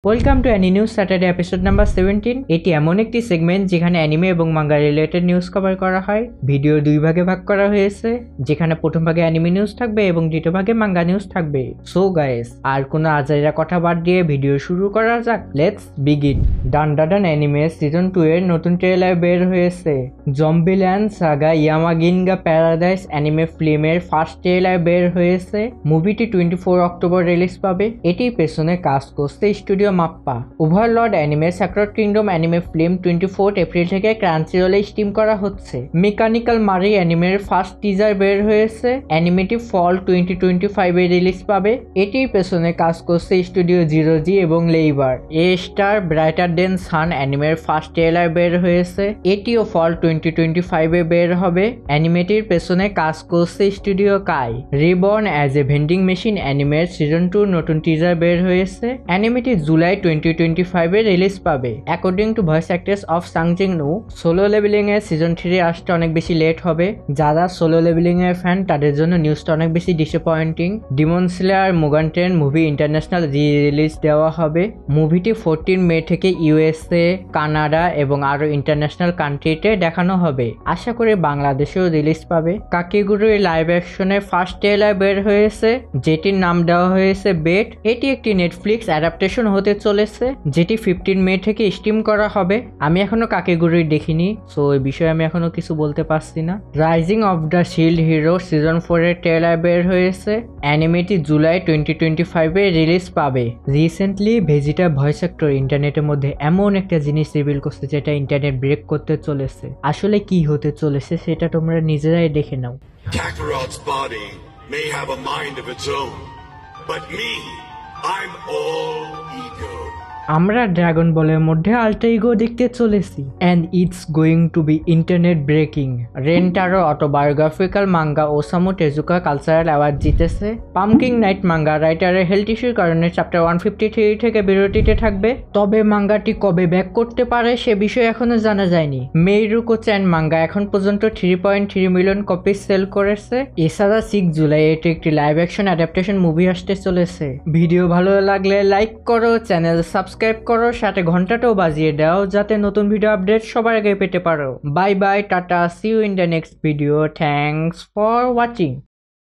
Welcome to any news Saturday episode number 17। এটি এমন একটি সেগমেন্ট যেখানে অ্যানিমে এবং মাঙ্গা রিলেটেড নিউজ কভার করা হয়। ভিডিও দুই ভাগে ভাগ করা হয়েছে, যেখানে প্রথম ভাগে অ্যানিমে নিউজ থাকবে এবং দ্বিতীয় ভাগে মাঙ্গা নিউজ থাকবে। সো গাইস, আর কোনো আজাইরা কথা বাদ দিয়ে ভিডিও শুরু করা যাক। Let's begin. Dandadan anime season 2 এর নতুন ট্রেলার বের হয়েছে। Zombie Land Saga Yumeginga Paradise anime ফিল্মের ফার্স্ট ট্রেলার বের হয়েছে। মুভিটি 24 অক্টোবর রিলিজ পাবে। এটির পেছনে কাজ করছে studio Mappa. Overlord anime sacred kingdom anime film 24 April থেকে ক্রাঞ্চিরোলে স্ট্রিম করা হচ্ছে। মেকানিক্যাল মারি অ্যানিমের ফার্স্ট টিজার বের হয়েছে। অ্যানিমেটি ফল 2025 এ রিলিজ পাবে। এটির পেছনে কাজ করছে স্টুডিও জিরোজি এবং লেইবার। এ স্টার ব্রাইটার দেন সান অ্যানিমের ফার্স্ট ট্রেলার বের হয়েছে। এটিও ফল 2025 এ বের হবে। অ্যানিমেটির পেছনে কাজ করছে studio Kai. Reborn as a vending machine অ্যানিমের সিজন 2 নতুন টিজার বের হয়েছে। অ্যানিমেটি জুলাই 2025 এ রিলিজ পাবে। According to voice actress of Sung Jinwoo, Solo leveling এর সিজন 3 আসতে অনেক বেশি লেট হবে। যারা সোলো লেভেলিং এর ফ্যান তাদের জন্য নিউজটা অনেক বেশি disappointing. Demon Slayer Mugen Train movie international release দেওয়া হবে। মুভিটি 14 মে থেকে ইউএসএ, কানাডা এবং আরো ইন্টারন্যাশনাল কান্ট্রিতে দেখানো হবে। আশা করি বাংলাদেশেও রিলিজ পাবে। কাকিগুরুর লাইভ অ্যাকশনের ফার্স্ট ট্রেলার বের হয়েছে, যেটির নাম দেওয়া হয়েছে বেট। এটি একটি নেটফ্লিক্স অ্যাডাপ্টেশন হতে চলেছে, যেটি 15 মে থেকে স্ট্রিম করা হবে। আমি এখনো কাকিগুরুই দেখিনি, সো এই বিষয়ে আমি এখনো কিছু বলতে পারছি না। Rising of the shield hero season 4 এর ট্রেলার বের হয়েছে। অ্যানিমেটি জুলাই 2025 এ রিলিজ পাবে। রিসেন্টলি ভেজিটা ভয়েস অ্যাক্টর ইন্টারনেটের মধ্যে এমন একটা জিনিস রিভিল করছে যেটা ইন্টারনেট ব্রেক করতে চলেছে। আসলে কি হতে চলেছে সেটা তোমরা নিজেরাই দেখে নাও। Kakarot's body may have a mind of its own, but me, I'm all ego. আমরা ড্রাগন বলের মধ্যে আল্ট্রা ইগো দেখতে চলেছি, and it's going to be internet breaking. Rentaro autobiographical manga Osamu Tezuka cultural award জিতেছে। Pumpkin Night manga রাইটারের health ইস্যুর কারণে chapter 153 থেকে বিরতিতে থাকবে। তবে মাঙ্গাটি কবে ব্যাক করতে পারে সে বিষয়ে এখনো জানা যায়নি। মেইরুকো চ্যান মাঙ্গা এখন পর্যন্ত 3.3 মিলিয়ন কপি সেল করেছে। এছাড়া 6 জুলাই এটি একটি লাইভ অ্যাকশন অ্যাডাপ্টেশন মুভি আসতে চলেছে। ভিডিও ভালো লাগলে লাইক করো, চ্যানেল সাবস্ক্রাইব করো, সাথে ঘন্টাটাও বাজিয়ে দাও যাতে নতুন ভিডিও আপডেট সবার আগে পেতে পারো। Bye bye, tata, see you in the next video. Thanks for watching.